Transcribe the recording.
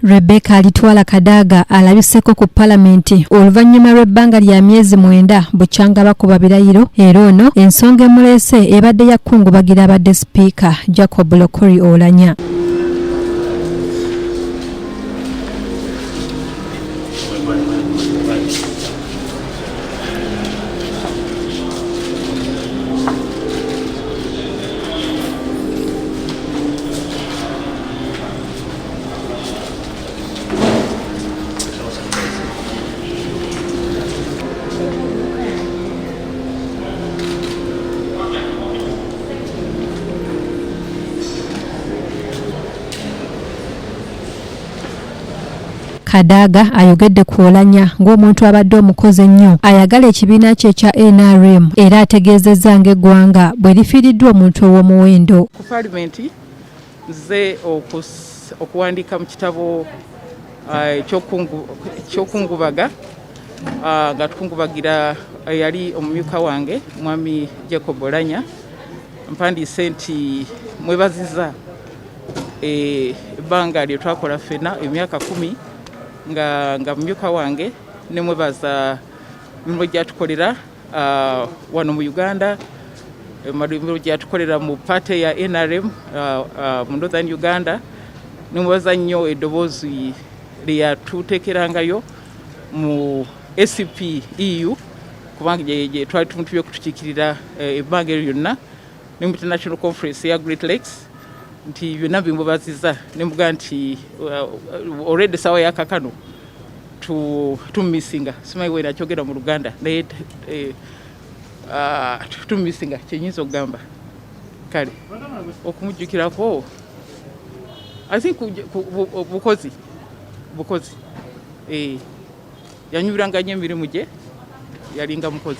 Rebecca alitwala Kadaga alabiseko ku Palamenti oluvanyuma lw'ebbanga lya myezi 9 bukyanga bakuba birayiro era ono ensonga emuleese ebadde yakungubagira abadde sipiika Jacob Lokori Oulanya. Kadaga ayogedde ku Oulanya ng'omuntu abadde omukozi ennyo ayagala ekibiina kye ekya NRM era ategeezezza ng'eggwanga bwe lifiiriddwa omuntu ow'omuwendo. Ku Palamenti nze okuwandiika mu kitabo ekyokungubaga nga tukungubagira yali omumyuka wange mwami Jacob Oulanya. Mpandiise nti mwebaziza ebbanga lye twakola ffena emyaka 10 nga mumyuka wange ne mwebaza emirimu gyatukolera wano mu Uganda, emirimu gyatukolera mu paate ya NRM mu Northern Uganda. Ne mwebaza nnyo eddoboozi lyeyatuteekerangayo mu ACP EU kubanga gye twali tumutubye okutukiikirira ebbanga eryo lyonna ne mu International Conference ya Great Lakes nti byonna bimwebaziza ne mbuga nti already sawa yakakano tumisinga simanyi wena kyogera mu Luganda naye tumisinga kyenyinza okugamba kale okumujjukirako I think bukozi yanyumiranga nnyo emirimu gye yalinga mukozi.